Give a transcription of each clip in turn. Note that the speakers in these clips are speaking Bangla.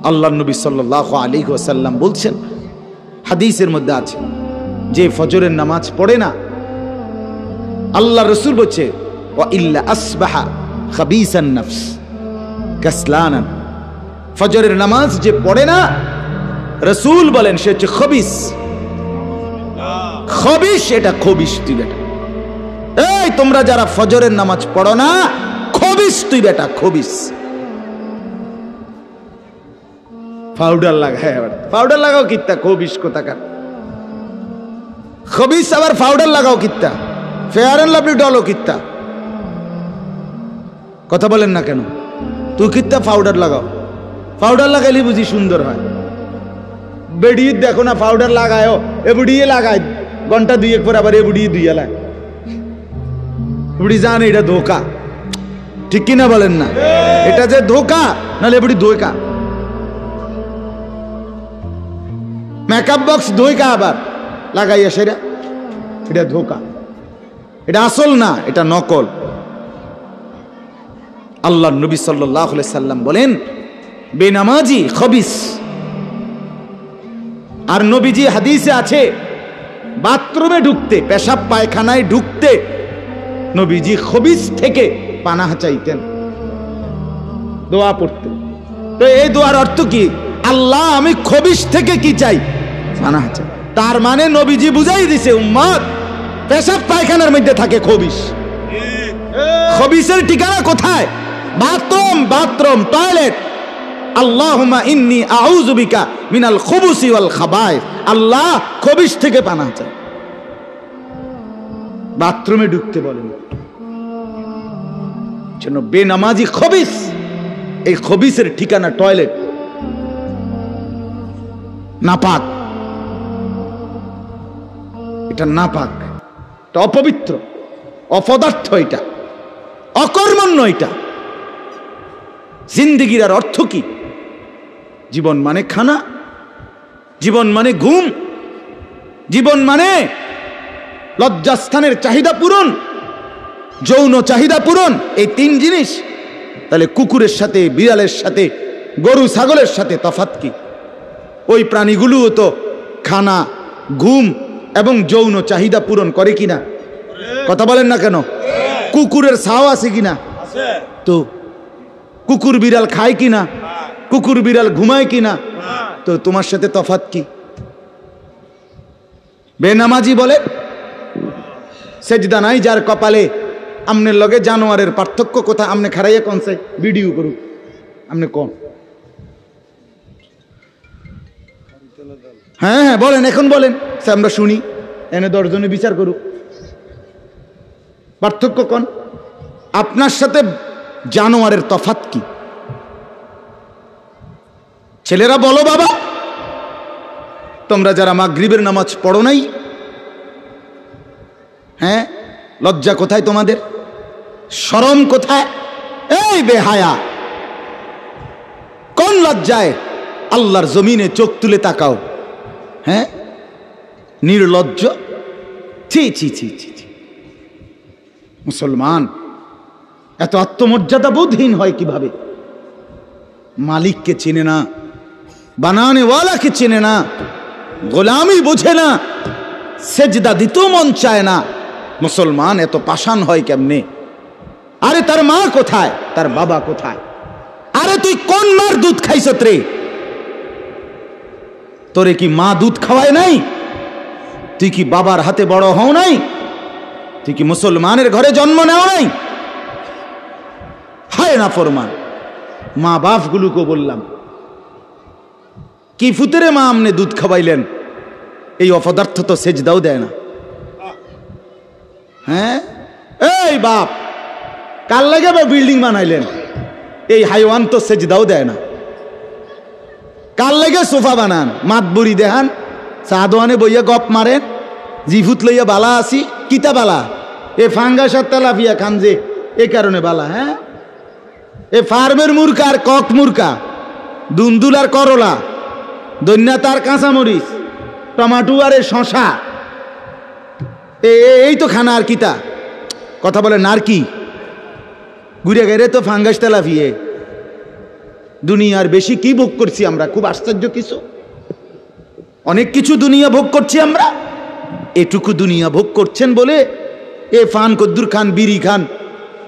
আল্লাহ নবী সাল্লাল্লাহু আলাইহি ওয়াসাল্লাম বলছেন, হাদিসের মধ্যে আছে, যে ফজরের নামাজ পড়ে না, আল্লাহ রাসূল বলছে ওয়া ইল্লা আসবাহা খাবিসান নফস কাসলানান, ফজরের নামাজ যে পড়ে না, রাসূল বলেন সে হচ্ছে খবিস। খবিস, এটা খবিস তুই বেটা। এই তোমরা যারা ফজরের নামাজ পড়ো না, খবিস তুই বেটা, খবিস। পাউডার লাগায়, আবার পাউডার লাগাও কিত্তা, খবিস কোথাকার খবিস, আবার পাউডার লাগাও কিত্তা, ফেয়ার এন্ড লাভলি ডলও কিত্তা। কথা বলেন না কেন? তুই কিত্তা পাউডার লাগাও, পাউডার লাগাইলে বুঝি সুন্দর হয়। বেড়ি দেখো না পাউডার লাগায়ও, এ বুড়িয়ে লাগায় ঘন্টা দুয়েক পর আবার এ বুড়িয়ে দুইয়া লাগ, বুড়ি জানে এটা ধোকা, ঠিক কিনা বলেন না? এটা যে ধোকা, নাহলে বুড়ি ধোকা। মেকআপ বক্স ধোকা আবার লাগাইয়া সেটা, এটা ধোকা, এটা আসল না, এটা নকল। আল্লাহ নবী সাল্লাল্লাহু আলাইহি সাল্লাম বলেন বেনামাজি খবিস। আর নবীজি হাদিসে আছে, বাথরুমে ঢুকতে, পেশাব পায়খানায় ঢুকতে নবীজি খবিস থেকে পানাহ চাইতেন, দোয়া পড়তেন। তো এই দোয়ার অর্থ কি? আল্লাহ আমি খবিস থেকে কি চাই? পানাহ চাই। তার মানে নবীজি বুঝাই দিছে উম্মত, পেশাব পায়খানার মধ্যে থাকে খবিস। খবিসের ঠিকানা কোথায়? Bathroom, bathroom, toilet. আল্লাহুম্মা ইন্নী আউযু বিকা মিনাল খুবুসি ওয়াল খাবায়েস। আল্লাহ খবিস থেকে পানাহ চাই। বাথরুমে ঢুকতে বলেন, জন্য বেনামাজি খবিস। এই খবিসের ঠিকানা টয়লেট, নাপাক, এটা নাপাক, এটা অপবিত্র, অপদার্থ, এটা অকর্মণ্য। এটা জিন্দেগির আর অর্থ কি? জীবন মানে খানা, জীবন মানে ঘুম, জীবন মানে লজ্জাস্থানের চাহিদা পূরণ, যৌন চাহিদা পূরণ, এই তিন জিনিস। তাহলে কুকুরের সাথে, বিড়ালের সাথে, গরু ছাগলের সাথে তফাৎ কি? ওই প্রাণীগুলোও তো খানা, ঘুম এবং যৌন চাহিদা পূরণ করে কিনা? কথা বলেন না কেন? কুকুরের ছাও আছে কিনা? তো কুকুর বিড়াল খায় কিনা? কুকুর বিড়াল ঘুমায় কিনা? তো তোমার সাথে তফাৎ কি? বেনামাজি বলে সেজদা নাই যার কপালে। আমনের লগে জানোয়ারের পার্থক্য কোথায়? আমনে খারাইয়া কোনছে ভিডিও করুক, আমনে কোন? হ্যাঁ হ্যাঁ বলেন, এখন বলেন, আমরা শুনি, এনে 10 জনে বিচার করুক। পার্থক্য কোন? আপনার সাথে জানোয়ারের তফাৎ কি? ছেলেরা বলো বাবা, তোমরা যারা মাগরিবের নামাজ পড়ো নাই, হ্যাঁ, লজ্জা কোথায় তোমাদের? শরম কোথায়? এই বেহায়া, কোন লজ্জায় আল্লাহর জমিনে চোখ তুলে তাকাও? হ্যাঁ, নির্লজ্জ। ছি ছি ছি ছি। মুসলমান এত আত্মমর্যাদা বোধহীন হয় কিভাবে? মালিককে চেনে না, বানানেওয়ালাকে চেনে না, গোলামি বোঝে না, সেজদা দিতেও মন চায় না। মুসলমান এত পাষাণ হয় কেমনে? আরে তার মা কোথায়? তার বাবা কোথায়? আরে তুই কোন মার দুধ খাইছত রে? তোরে কি মা দুধ খাওয়ায় নাই? তুই কি বাবার হাতে বড় হও নাই? তুই কি মুসলমানের ঘরে জন্ম নেও নাই? হায় না ফরমান। মা বাপ গুলোকে বললাম, কি ফুতেরে মা আমনে দুধ খাওয়াইলেন? এই অপদার্থ তো সেজদাও দেয় না। হ্যাঁ, এই বাপ কাল লাগে বিল্ডিং বানাইলেন? এই হাইওয়ান তো সেজদাও দেয় না। কাল লাগে সোফা বানান, মাতবুরি দেখান, চা দোয়ানে বইয়া গপ মারেন, জিফুত লইয়া বালা আসি, কিতা বালা? এ ফাঙ্গাস আর তেলাপিয়া খান যে, এ কারণে বালা। হ্যাঁ, এ ফার্মের মুরকা আর কক মুরকা, দুন্দুল আর করলা, দৈন্যা তার কাঁচামরিচ, টমাটো আর এ শশা, এই তো খানা। আর কিতা কথা বলে? আর কি ঘুরে গেলে তো ফাঙ্গাস তেলাপিয়ে। দুনিয়ার বেশি কি ভোগ করছি আমরা? খুব আশ্চর্য কিছু, অনেক কিছু দুনিয়া ভোগ করছি আমরা। এটুকু দুনিয়া ভোগ করছেন বলে এ ফান কদ্দুর খান, বিড়ি খান,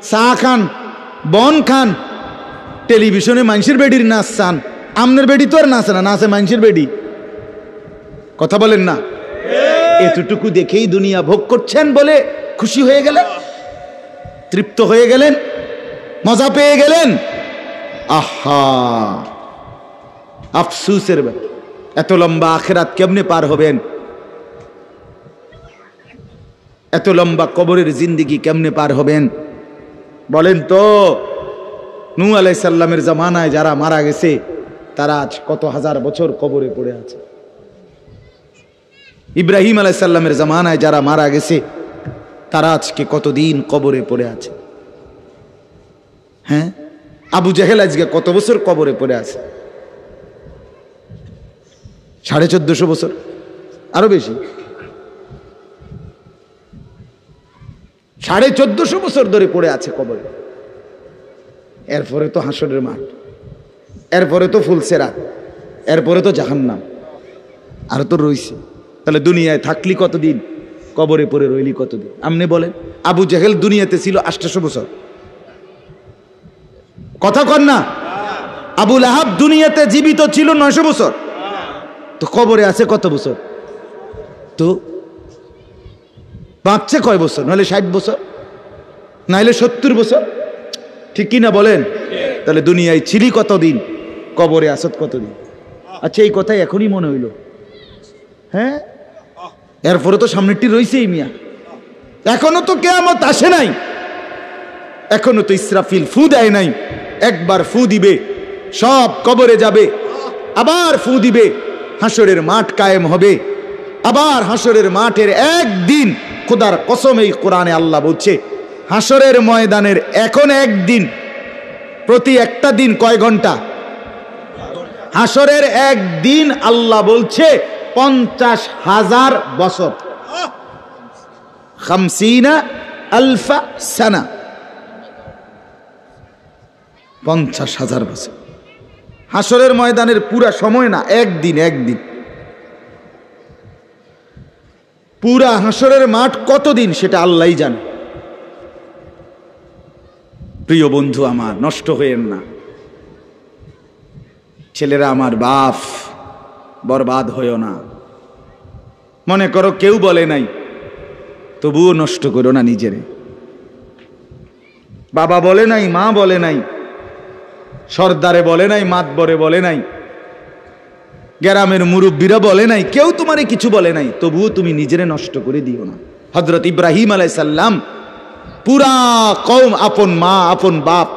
চা খান, বন খান, টেলিভিশনে মানুষের বেডির নাচ চান। আমনের বেডি তো আর নাচে না, নাচে মানুষের বেডি। কথা বলেন না? এতটুকু দেখেই দুনিয়া ভোগ করছেন বলে খুশি হয়ে গেলেন, তৃপ্ত হয়ে গেলেন, মজা পেয়ে গেলেন। আহা, আফসুসের ব্যাপার। এত লম্বা আখিরাত কেমনে পার হবেন? এত লম্বা কবরের জিন্দেগি কেমনে পার হবেন বলেন তো? নূহ আলাইহিস সালামের জামানায় যারা মারা গেছে তারা আজ কত হাজার বছর কবরে পড়ে আছে। ইব্রাহিম আলাইহিস সালামের জামানায় যারা মারা গেছে তারা আজকে কতদিন কবরে পড়ে আছে। হ্যাঁ, আবু জেহেল আজকে কত বছর কবরে পড়ে আছে? 1450 বছর, আরো বেশি, 1450 বছর ধরে পড়ে আছে কবরে। এরপরে তো হাসরের মাঠ, এরপরে তো ফুলসেরাত, এরপরে তো জাহান্নাম, আর তো রইছে। তাহলে দুনিয়ায় থাকলি কতদিন, কবরে পড়ে রইলি কতদিন? আপনি বলেন। আবু জেহেল দুনিয়াতে ছিল 800 বছর, কথা কন না? আবু লাহাব দুনিয়াতে জীবিত ছিল 900 বছর, তো কবরে আছে কত বছর? তো বাঁচছে কয় বছর? নাহলে 60 বছর, নাহলে 70 বছর, ঠিক কি না বলেন? তাহলে দুনিয়ায় ছিলি কতদিন, কবরে আসত কতদিন? আচ্ছা, এই কথাই এখনই মনে হইল। হ্যাঁ, এরপরে তো সামনেরটি রয়েছেই মিয়া, এখনো তো কিয়ামত আসে নাই, এখনো তো ইসরাফিল ফু দেয় নাই। একবার ফু দিবে, সব কবরে যাবে, আবার ফু দিবে, হাসরের মাঠ কায়েম হবে। আবার হাসরের মাঠের একদিন, খোদার কসম এই কোরআনে আল্লাহ বলছে, হাসরের ময়দানের এখন একদিন, প্রতি একটা দিন কয় ঘন্টা? হাসরের একদিন আল্লাহ বলছে 50,000 বছর, 50,000 সানা, 50,000 বছর। হাসরের ময়দানের পুরা সময় না, একদিন, একদিন। পুরা হাসরের মাঠ কতদিন সেটা আল্লাহই জানে। প্রিয় বন্ধু আমার, নষ্ট হয়েন না। ছেলেরা আমার, বাপ, বরবাদ হইও না। মনে করো কেউ বলে নাই, তবুও নষ্ট করো না নিজেরে। বাবা বলে নাই, মা বলে নাই, সর্দারে বলে নাই, মাতবরে বলে নাই, গ্রামের মুরব্বীরা বলে নাই, কেউ তোমারে কিছু বলে নাই, তবুও তুমি নিজেরে নষ্ট করে দিও না। হযরত ইব্রাহিম আলাইহিস সালাম, পুরা কওম, আপন মা, আপন বাপ,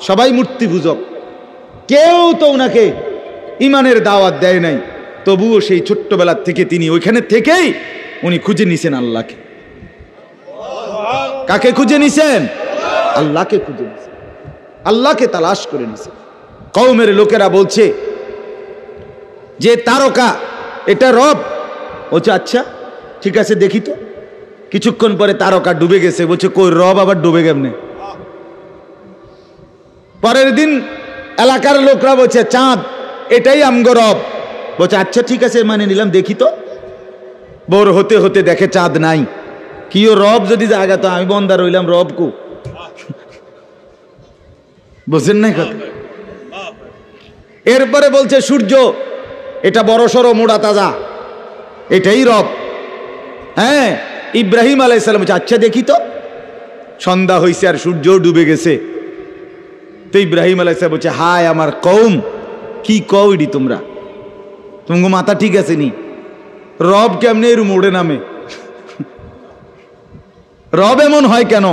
সবাই মূর্তি পূজক, কেউ তো ওনাকে ইমানের দাওয়াত দেয় নাই, তবুও সেই ছোট্টবেলা থেকে তিনি ওইখানে থেকেই উনি খুঁজে নিছেন আল্লাহকে। কাকে খুঁজে নিছেন? আল্লাহকে খুঁজে নিছেন, আল্লাহকে তালাশ করে নিছেন। কওমের লোকেরা বলছে যে তারকা এটা রব। বলছে আচ্ছা ঠিক আছে, দেখি তো। কিছুক্ষণ পরে তারকা ডুবে গেছে। বলছে কই, রব আবার ডুবে কেমনে? পরের দিন এলাকার লোকরা বলছে চাঁদ, এটাই আমগো রব। বলছে আচ্ছা ঠিক আছে, মানে নিলাম, দেখি তো। ভোর হতে হতে দেখে চাঁদ নাই। কি ও রব যদি জায়গা, তো আমি বন্দা রইলাম, রব কু? বুঝেন নাই কথা? এরপরে বলছে সূর্য, এটা বড় সড়ো মোড়া তাজা, এটাই রব। হ্যাঁ, ইব্রাহিম আলাইহিস সালাম বলছে আচ্ছা দেখি তো। সন্ধ্যা হয়েছে আর সূর্য ডুবে গেছে। তো ইব্রাহিম আলাইহিস সালাম বলছে হায় আমার কওম, কি কও ইডি তোমরা? তোমার মাথা ঠিক আছে নি? রব কেমনে এর মোড়ে নামে? রব এমন হয় কেন?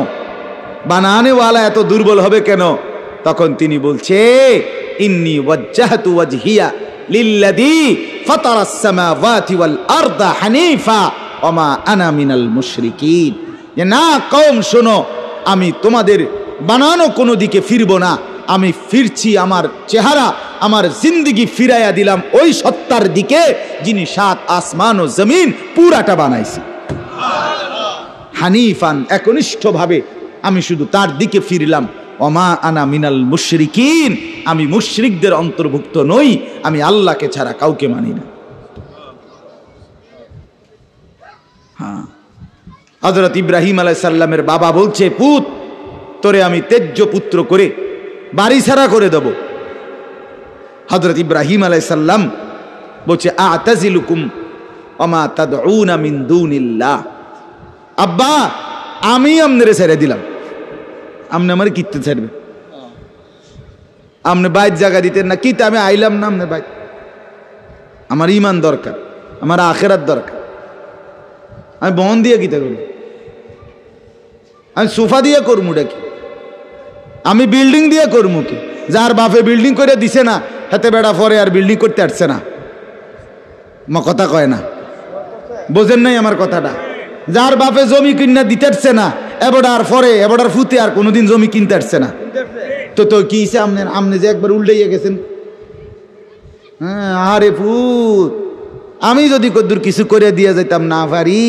বানানেওয়ালা এত দুর্বল হবে কেন? তখন তিনি বলছে ইন্নী ওয়াজ্জাহতু ওয়াজহিয়া লিল্লাযী ফাতারাস সামাওয়াতি ওয়াল আরদা হানিফা ওয়া মা আনা মিনাল মুশরিকিন। যে না কওম শোনো, আমি তোমাদের বানানো কোনো দিকে ফিরবো না, আমি ফিরছি, আমার চেহারা, আমার জিন্দেগি ফিরাইয়া দিলাম ওই সত্তার দিকে যিনি 7 আসমান ও জমিন পুরাটা বানাইছে। হানিফান, একনিষ্ঠভাবে আমি শুধু তার দিকে ফিরলাম। ওমা আনা মিনাল মুশরিকিন, আমি মুশরিকদের অন্তর্ভুক্ত নই, আমি আল্লাহকে ছাড়া কাউকে মানি না। হ্যাঁ, হযরত ইব্রাহিম আলাইহিস সালামের বাবা বলছে, পুত তোরে আমি তেজ্য পুত্র করে বাড়ি ছাড়া করে দেব। হযরত ইব্রাহিম আলাইহিস সালাম বলছে, আ'তাজিলুকুম ওমা তাদউনা মিন দুনিল্লাহ, আব্বা আমি আমনেরে ছেড়ে দিলাম, আমনে আমার কিতে ছাড়বে? আমনে বাইত জায়গা দিতেন না, কিতে আমি আইলাম না আমনে বাইত। আমার ঈমান দরকার, আমার আখিরাত দরকার। আমি বন দিয়ে কিতে করব? আমি সোফা দিয়ে করমু ডাকি? আমি বিল্ডিং দিয়ে করমু কি? যার বাপে বিল্ডিং করে দিছে না, হাতে বেড়া পরে আর বিল্ডিং করতে আসছে না, মা কথা কয় না, বোঝেন নাই আমার কথাটা? যার বাপে জমি কিনা দিতে আসছে না, এবড়ার পরে এবড়ার ফুতে আর কোনোদিন জমি কিনতে আসছে না, তো তো কি আমনে যে একবার উল্টাইয়া গেছেন। হ্যাঁ, আরে ফুত, আমি যদি কদ্দুর কিছু করে দিয়ে যাইতাম না পারি,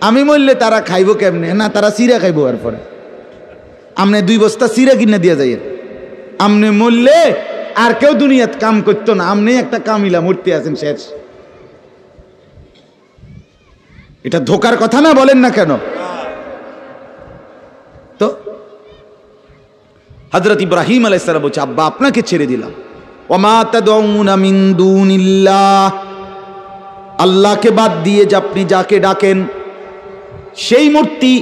আমি মরলে তারা খাইব কেমনে? না, তারা চিরা খাইব। আর পরে আমনে 2 বস্তা চিরা কিনে দিয়ে যাই, আমনে মরলে আর কেউ দুনিয়াত কাম করতো না, আমনে একটা কামিলা মূর্তি আছেন শেষ। এটা ধোকার কথা না, বলেন না কেন? তো হযরত ইব্রাহিম আলাইহিস সালাম বলছে, আব্বা আপনাকে ছেড়ে দিলাম। ওমা তাদউনা মিন দুনিল্লাহ, আল্লাহকে বাদ দিয়ে যে আপনি যাকে ডাকেন সেই মূর্তি,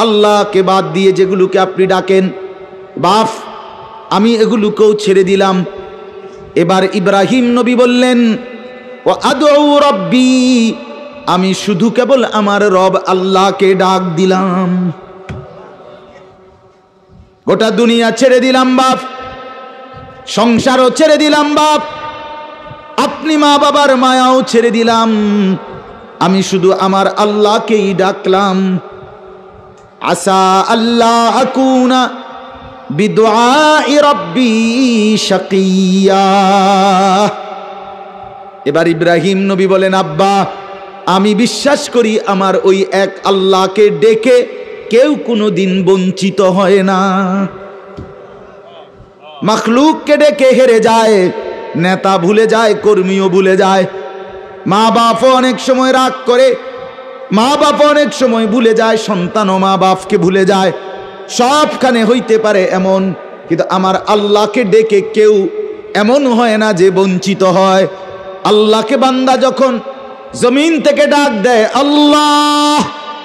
আল্লাহকে বাদ দিয়ে যেগুলোকে আপনি ডাকেন, বাপ আমি এগুলোকেও ছেড়ে দিলাম। এবার ইব্রাহিম নবী বললেন, ওয়া আদউ রাব্বি, আমি শুধু কেবল আমার রব আল্লাহকে ডাক দিলাম, গোটা দুনিয়া ছেড়ে দিলাম বাপ, সংসারও ছেড়ে দিলাম বাপ, আপনি মা বাবার মায়াও ছেড়ে দিলাম, আমি শুধু আমার আল্লাহকেই ডাকলাম। আসা আল্লাহ আকুনা বিদুআই রাব্বি শাকিয়া। এবার ইব্রাহিম নবী বলেন, আব্বা আমি বিশ্বাস করি আমার ওই এক আল্লাহকে ডেকে কেউ কোনোদিন বঞ্চিত হয় না। মাখলুককে ডেকে হেরে যায়, নেতা ভুলে যায়, কর্মীও ভুলে যায়, মা বাপও অনেক সময় রাগ করে, মা বাপ অনেক সময় ভুলে যায়, সন্তানও মা বাপকে ভুলে যায়, সবখানে হইতে পারে এমন, কিন্তু আমার আল্লাহকে ডেকে কেউ এমন হয় না যে বঞ্চিত হয়। আল্লাহকে বান্দা যখন জমিন থেকে ডাক দেয় আল্লাহ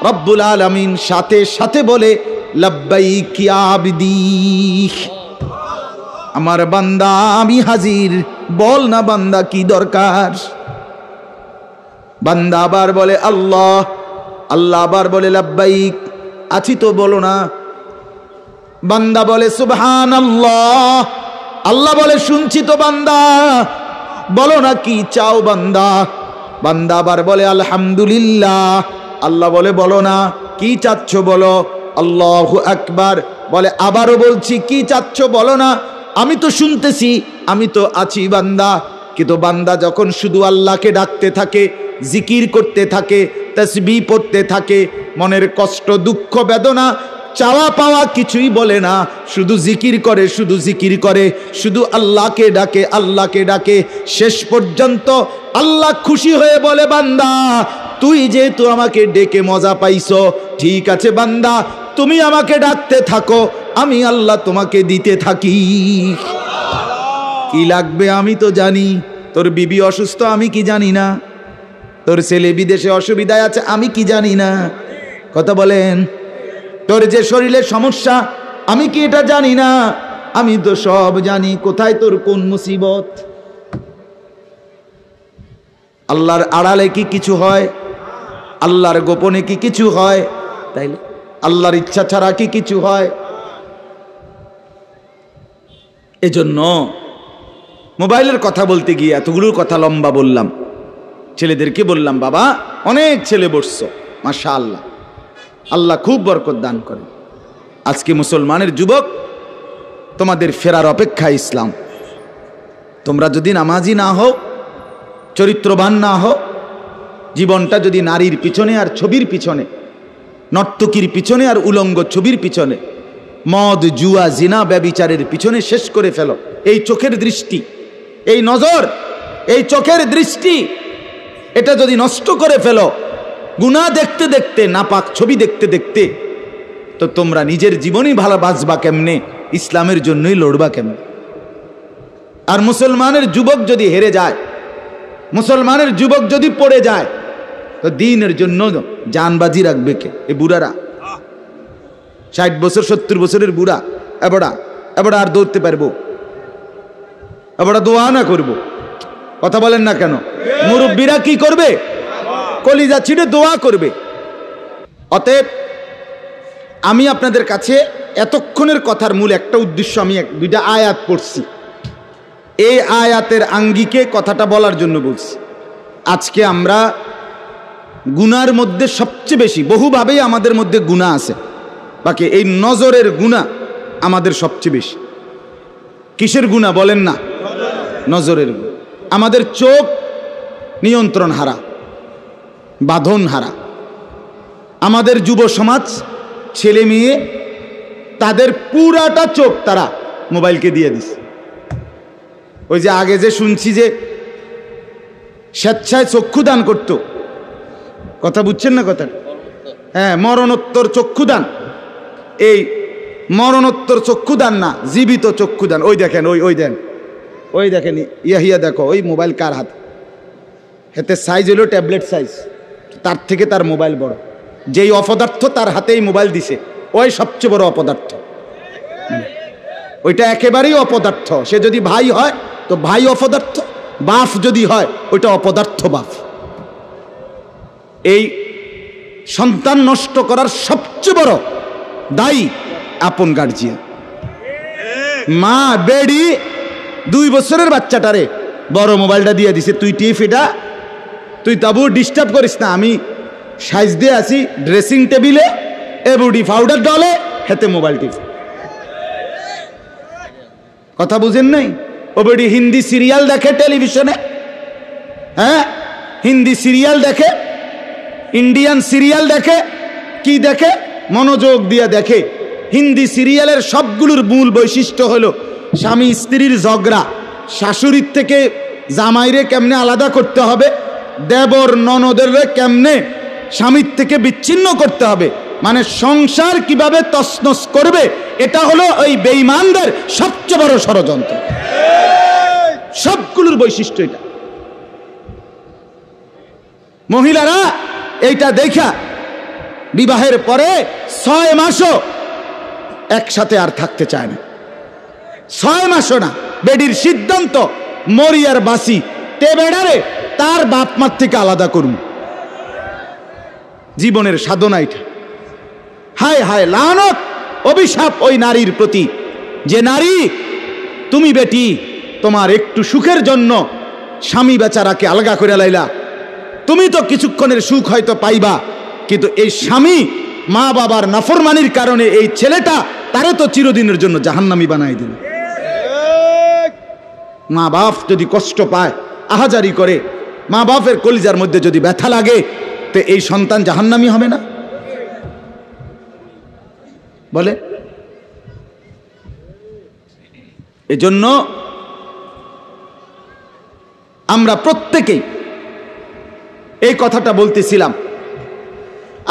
রব্বুল আলামিন সাথে সাথে বলে লাব্বাইক ইয়া আবদি, আমার বান্দা আমি হাজির, বল না বান্দা কি দরকার। বান্দা আবার বলে আল্লাহ, আল্লাহ আবার বলে লাব্বাইক, আছি তো বলো না। বান্দা বলে সুবহানাল্লাহ, আল্লাহ বলে শুনছি তো বান্দা, বলো না কি চাও বান্দা। বান্দা আবার বলে আলহামদুলিল্লাহ, আল্লাহ বলে বলো না কি চাচ্ছ বলো। আল্লাহু আকবার, বলে আবারও বলছি কি চাচ্ছ বলো না, আমি তো শুনতেছি, আমি তো আছি বান্দা। কিন্তু বান্দা যখন শুধু আল্লাহকে ডাকতে থাকে, জিকির করতে থাকে, তাসবিহ পড়তে থাকে, মনের কষ্ট দুঃখ বেদনা চাওয়া পাওয়া কিছুই বলে না, শুধু জিকির করে, শুধু জিকির করে, শুধু আল্লাহকে ডাকে, আল্লাহকে ডাকে, শেষ পর্যন্ত আল্লাহ খুশি হয়ে বলে বান্দা তুই যেহেতু আমাকে ডেকে মজা পাইছো, ঠিক আছে বান্দা তুমি আমাকে ডাকতে থাকো, আমি আল্লাহ তোমাকে দিতে থাকি। কি লাগবে আমি তো জানি, তোর বিবি অসুস্থ আমি কি জানি না, তোর ছেলে বিদেশে অসুবিধায় আছে আমি কি জানি না, কথা বলেন, তোর যে শরীরের সমস্যা আমি কি এটা জানি না, আমি তো সব জানি, কোথায় তোর কোন মুসিবত। আল্লাহর আড়ালে কি কিছু হয়, আল্লাহর গোপনে কি কিছু হয়, তাইলে আল্লাহর ইচ্ছা ছাড়া কি কিছু হয়। এজন্য মোবাইলের কথা বলতে গিয়ে এতগুলোর কথা লম্বা বললাম। ছেলেদেরকে বললাম বাবা অনেক ছেলে বসছো, মাশাআল্লাহ, আল্লাহ খুব বরকত দান করে। আজকে মুসলমানের যুবক তোমাদের ফেরার অপেক্ষা ইসলাম। তোমরা যদি নামাজি না হও, চরিত্রবান না হও, জীবনটা যদি নারীর পিছনে আর ছবির পিছনে, নর্তকীর পিছনে আর উলঙ্গ ছবির পিছনে, মদ, জুয়া, জিনা, ব্যভিচারের পিছনে শেষ করে ফেলো। এই চোখের দৃষ্টি, এই নজর, এই চোখের দৃষ্টি, এটা যদি নষ্ট করে ফেলো গুনাহ দেখতে দেখতে, নাপাক ছবি দেখতে দেখতে, তো তোমরা নিজের জীবনই ভালো বাঁচবা কেমনে, ইসলামের জন্যই লড়বা কেমনে? আর মুসলমানের যুবক যদি হেরে যায়, মুসলমানের যুবক যদি পড়ে যায়, তো দ্বীনের জন্য জানবাজি রাখবে কে? এই বুড়ারা, 60 বছর 70 বছরের বুড়া, এবড়া আর দৌড়তে পারবো? এবড়া দোয়া না করবো? কথা বলেন না কেন? মুরব্বীরা কি করবে? কলিজা ছিঁড়ে দোয়া করবে। অতএব আমি আপনাদের কাছে এতক্ষণের কথার মূল একটা উদ্দেশ্য, আমি 2টা আয়াত পড়ছি, এই আয়াতের আঙ্গিকে কথাটা বলার জন্য বলছি। আজকে আমরা গুনার মধ্যে সবচেয়ে বেশি, বহুভাবেই আমাদের মধ্যে গুনাহ আছে, বাকি এই নজরের গুনাহ আমাদের সবচেয়ে বেশি। কিসের গুনাহ বলেন না? নজরের গুনাহ। আমাদের চোখ নিয়ন্ত্রণ হারা, বাঁধন হারা। আমাদের যুব সমাজ, ছেলে মেয়ে, তাদের পুরাটা চোখ তারা মোবাইলকে দিয়ে দিছে। ওই যে আগে যে শুনছি যে স্বেচ্ছায় চক্ষুদান করত, কথা বুঝছেন না কথা? হ্যাঁ, মরণোত্তর চক্ষুদান। এই মরণোত্তর চক্ষুদান না, জীবিত চক্ষুদান। ওই দেখেন, ওই দেখেন ইয়া দেখো, ওই মোবাইল কার হাতে? এতে সাইজ হলো ট্যাবলেট সাইজ, তার থেকে তার মোবাইল বড়। যেই অপদার্থ তার হাতেই মোবাইল দিছে, ওই সবচেয়ে বড় অপদার্থ। ওইটা একেবারেই অপদার্থ। সে যদি ভাই হয় তো ভাই অপদার্থ, বাপ যদি হয় ওইটা অপদার্থ বাপ। এই সন্তান নষ্ট করার সবচেয়ে বড় দায়ী আপন গার্জিয়ান। মা বেডি 2 বছরের বাচ্চাটারে বড় মোবাইলটা দিয়ে দিছে, তুই টিপ এটা, তুই তাবু ডিস্টার্ব করিস না, আমি সাইজ দিয়ে আসি ড্রেসিং টেবিলে, এবুডি পাউডার ডলে, হেতে মোবাইল টিপ। কথা বুঝেন নাই? ও বেডি হিন্দি সিরিয়াল দেখে টেলিভিশনে, হ্যাঁ হিন্দি সিরিয়াল দেখে, ইন্ডিয়ান সিরিয়াল দেখে, কি দেখে? মনোযোগ দিয়ে দেখে। হিন্দি সিরিয়ালের সবগুলোর মূল বৈশিষ্ট্য হলো স্বামী স্ত্রীর ঝগড়া, শাশুড়ির থেকে জামাইরে কেমনে আলাদা করতে হবে, দেবর ননদের কেমনে স্বামীর থেকে বিচ্ছিন্ন করতে হবে, মানে সংসার কিভাবে তছনছ করবে, এটা হলো ওই বেঈমানদের সবচেয়ে বড় ষড়যন্ত্র। সবগুলোর বৈশিষ্ট্য এটা। মহিলারা এইটা দেখা বিবাহের পরে 6 মাসও একসাথে আর থাকতে চায় না। 6 মাসও না। বেডির সিদ্ধান্ত, মরি আর বাসি, তে বেড়ারে তার বাপ মার থেকে আলাদা করুন। জীবনের সাধনা এটা। হায় হায়, লানত, অভিশাপ ওই নারীর প্রতি, যে নারী তুমি বেটি তোমার একটু সুখের জন্য স্বামী বেচারাকে আলগা করে লাইলা। তুমি তো কিছুক্ষণের সুখ হয়তো পাইবা, কিন্তু এই স্বামী মা বাবার নাফরমানির কারণে এই ছেলেটা তারে তো চিরদিনের জন্য জাহান্নামী বানাই দিল। মা বাপ যদি কষ্ট পায়, আহাজারি করে, মা বাপের কলিজার মধ্যে যদি ব্যথা লাগে, তো এই সন্তান জাহান্নামী হবে না? বলে। এজন্য আমরা প্রত্যেকেই এই কথাটা বলতেছিলাম,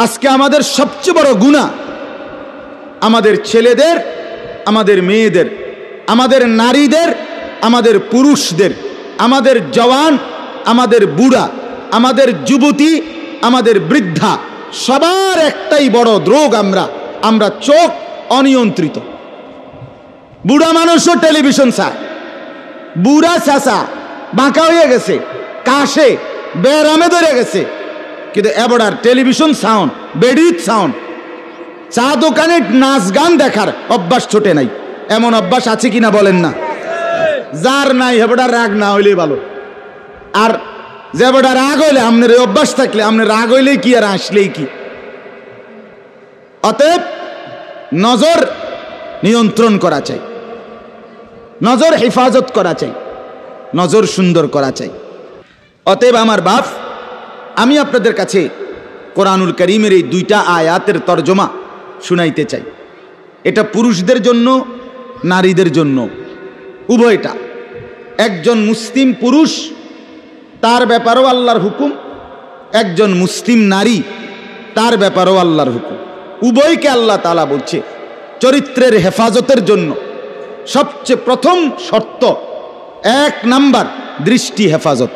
আজকে আমাদের সবচেয়ে বড় গুনাহ আমাদের ছেলেদের, আমাদের মেয়েদের, আমাদের নারীদের, আমাদের পুরুষদের, আমাদের জওয়ান, আমাদের বুড়া, আমাদের যুবতী, আমাদের বৃদ্ধা, সবার একটাই বড় রোগ। আমরা চোখ অনিয়ন্ত্রিত। বুড়া মানুষও টেলিভিশন চায়, বুড়া চাচা বাঁকা হয়ে গেছে, কাশে বেরামে ধরে গেছে, কিন্তু এবার টেলিভিশন সাউন্ড, বেডির সাউন্ড, চা দোকানে নাচ গান দেখার অভ্যাস ছোটে নাই। এমন অভ্যাস আছে কিনা বলেন না? যার নাই হেবড়া রাগ না হইলেই ভালো। আর যে বেটা রাগ হইলে, আপনার এই অভ্যাস থাকলে, আপনার রাগ হইলেই কি আর আসলেই কি। অতএব নজর নিয়ন্ত্রণ করা চাই, নজর হেফাজত করা চাই, নজর সুন্দর করা চাই। অতএব আমার বাপ, আমি আপনাদের কাছে কোরআনুল কারীমের এই 2টা আয়াতের তরজমা শুনাইতে চাই। এটা পুরুষদের জন্য, নারীদের জন্য, উভয়টা। একজন মুসলিম পুরুষ, তার ব্যাপারেও আল্লাহর হুকুম, একজন মুসলিম নারী, তার ব্যাপারেও আল্লাহর হুকুম। উভয়কে আল্লাহ তাআলা বলছে চরিত্রের হেফাজতের জন্য সবচেয়ে প্রথম শর্ত, 1 নাম্বার দৃষ্টি হেফাজত।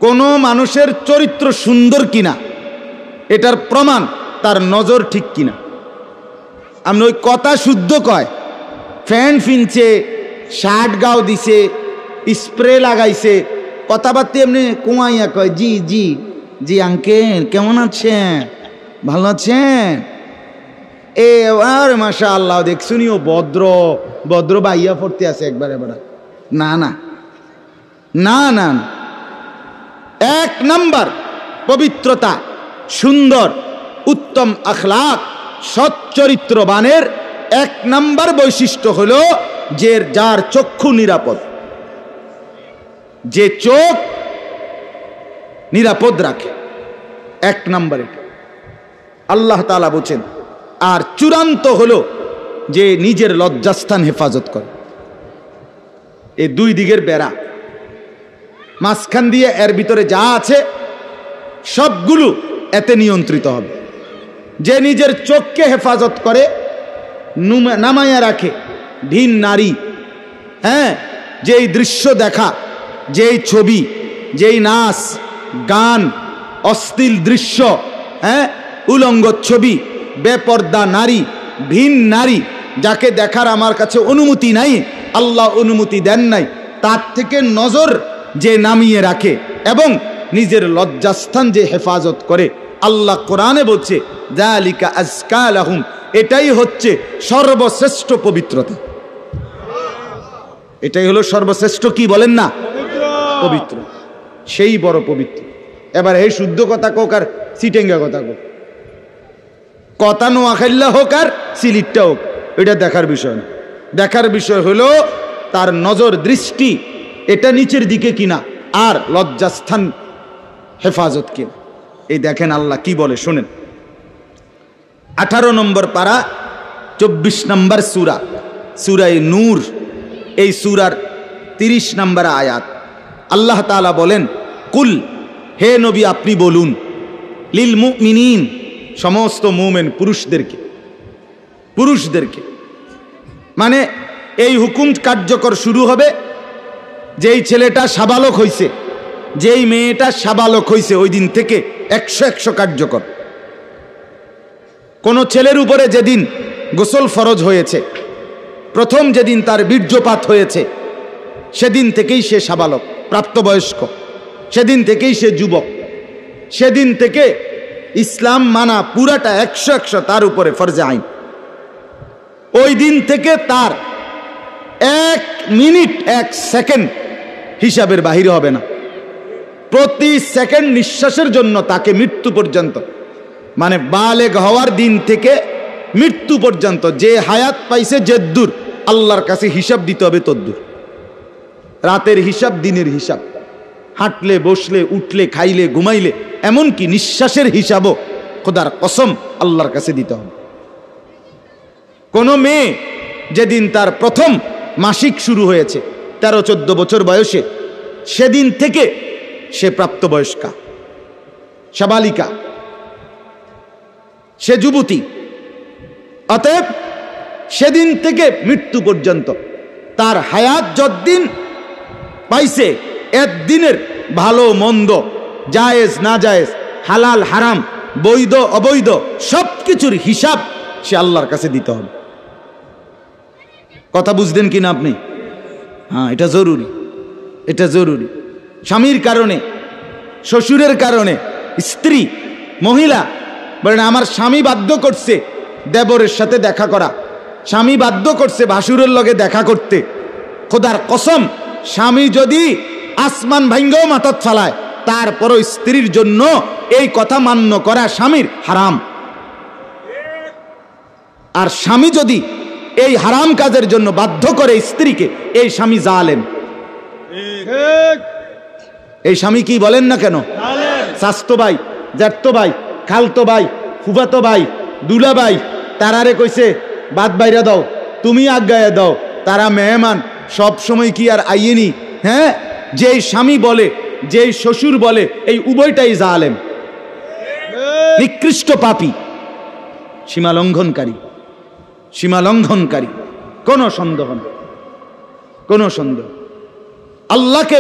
কোনো মানুষের চরিত্র সুন্দর কিনা এটার প্রমাণ তার নজর ঠিক কিনা। আপনি ওই কথা শুদ্ধ কয়, ফ্যান ফিনছে, শার্ট গাও দিছে, স্প্রে লাগাইছে, কথাবার্তা এমনি কুমাইয়া কয় জি জি জি আঙ্কেল কেমন আছেন, ভালো আছেন, এ আর মাশাআল্লাহ দেখছুনিও ভদ্র ভদ্র বাইয়া পড়তে আছে একবারে বড়। না না না না, 1 নাম্বার পবিত্রতা, সুন্দর উত্তম আখলাক, সৎ চরিত্রবানের 1 নাম্বার বৈশিষ্ট্য হলো যে যার চক্ষু নিরাপদ, যে চোখ নিরাপদ রাখে। 1 নাম্বার এটা আল্লাহ তাআলা বলেন। আর চূড়ান্ত হলো যে নিজের লজ্জাস্থান হেফাজত করে। এই 2 দিকের বেড়া, মাঝখান দিয়ে এর ভিতরে যা আছে সবগুলো এতে নিয়ন্ত্রিত হবে। যে নিজের চোখকে হেফাজত করে, নামাইয়া রাখে, ভিন নারী, হ্যাঁ, যেই দৃশ্য দেখা, যেই ছবি, যেই নাচ গান, অশ্লীল দৃশ্য, হ্যাঁ, উলঙ্গ ছবি, বেপর্দা নারী, ভিন নারী, যাকে দেখার আমার কাছে অনুমতি নাই, আল্লাহ অনুমতি দেন নাই, তার থেকে নজর যে নামিয়ে রাখে এবং নিজের লজ্জাস্থান যে হেফাজত করে, আল্লাহ কোরআনে বলছে যালিকা আজকা লাহুম, এটাই হচ্ছে সর্বশ্রেষ্ঠ পবিত্রতা। এটাই হলো সর্বশ্রেষ্ঠ, কি বলেন না, পবিত্র, সেই বড় পবিত্র। এবার এই শুদ্ধ কথা কোক আর সিটেঙ্গা কথা কোক, কথা নোয়াখাইল্লা হোক আর সিলিটটা হোক, এটা দেখার বিষয় না। দেখার বিষয় হলো তার নজর দৃষ্টি এটা নিচের দিকে কিনা, আর লজ্জাস্থান হেফাজত কিনা। এই দেখেন আল্লাহ কি বলে শুনেন। 18 নম্বর পারা 24 নম্বর সূরা, সূরায়ে নূর, এই সূরার 30 নম্বর আয়াত। আল্লাহ তাআলা বলেন, কুল, হে নবী আপনি বলুন, লিল মুমিনিন, সমস্ত মুমিন পুরুষদেরকে, পুরুষদেরকে মানে এই হুকুম কার্যকর শুরু হবে যেই ছেলেটা সাবালক হইছে, যেই মেয়েটা সাবালক হইছে, ওই দিন থেকে 100 কার্যকর। কোন ছেলের উপরে যেদিন গোসল ফরজ হয়েছে, প্রথম যেদিন তার বীর্যপাত হয়েছে, সেদিন থেকেই সে সাবালক, প্রাপ্তবয়স্ক, সেদিন থেকেই সে যুবক, সেদিন থেকে ইসলাম মানা পুরাটা 100 তার উপরে ফরজে আইন। ওই দিন থেকে তার 1 মিনিট 1 সেকেন্ড হিসাবের বাহিরে হবে না। প্রতি সেকেন্ড নিঃশ্বাসের জন্য তাকে মৃত্যু পর্যন্ত, মানে বালেগ হওয়ার দিন থেকে মৃত্যু পর্যন্ত যে হায়াত পাইছে যেদ্দুর, আল্লাহর কাছে হিসাব দিতে হবে তদ্দুর। রাতের হিসাব, দিনের হিসাব, হাঁটলে বসলে উঠলে খাইলে ঘুমাইলে, এমনকি নিঃশ্বাসের হিসাবও খোদার কসম আল্লাহর কাছে দিতে হবে। কোন মেয়ে যেদিন তার প্রথম মাসিক শুরু হয়েছে 13-14 বছর বয়সে, সেদিন থেকে সে প্রাপ্তবয়স্কা, সাবালিকা, সে যুবতী। অতএব সেদিন থেকে মৃত্যু পর্যন্ত তার হায়াত যতদিন পাইছে, একদিনের ভালো মন্দ, জায়েজ না জায়েজ, হালাল হারাম, বৈধ অবৈধ, সব কিছুর হিসাব সে আল্লাহর কাছে দিতে হবে। কথা বুঝলেন কিনা আপনি? হ্যাঁ, এটা জরুরি, এটা জরুরি। স্বামীর কারণে, শ্বশুরের কারণে, স্ত্রী মহিলা বলেন আমার স্বামী বাধ্য করছে দেবরের সাথে দেখা করা, স্বামী বাধ্য করছে ভাসুরের লগে দেখা করতে, খোদার কসম স্বামী যদি আসমান ভাঙ্গাও মাথাত ফালায়, তারপরও স্ত্রীর জন্য এই কথা মান্য করা স্বামীর হারাম। আর স্বামী যদি এই হারাম কাজের জন্য বাধ্য করে স্ত্রীকে, এই স্বামী জালেম। এই স্বামী কি বলেন না কেন, শাস্তো ভাই, জ্যাঠতো ভাই, খালতো ভাই, ফুফাতো ভাই, দুলা ভাই, তারারে কইছে বাদ বাইরা দাও, তুমি আজ্ঞায় দাও, তারা মেহমান সব সময় কি আর আইয়েনি? হ্যাঁ, যেই স্বামী বলে, যেই শ্বশুর বলে, এই উভয়টাই জালেম, নিকৃষ্ট পাপী, সীমা লঙ্ঘনকারী, সীমা লঙ্ঘনকারী, কোনো সন্দেহ নেই, কোনো সন্দেহ। আল্লাহকে,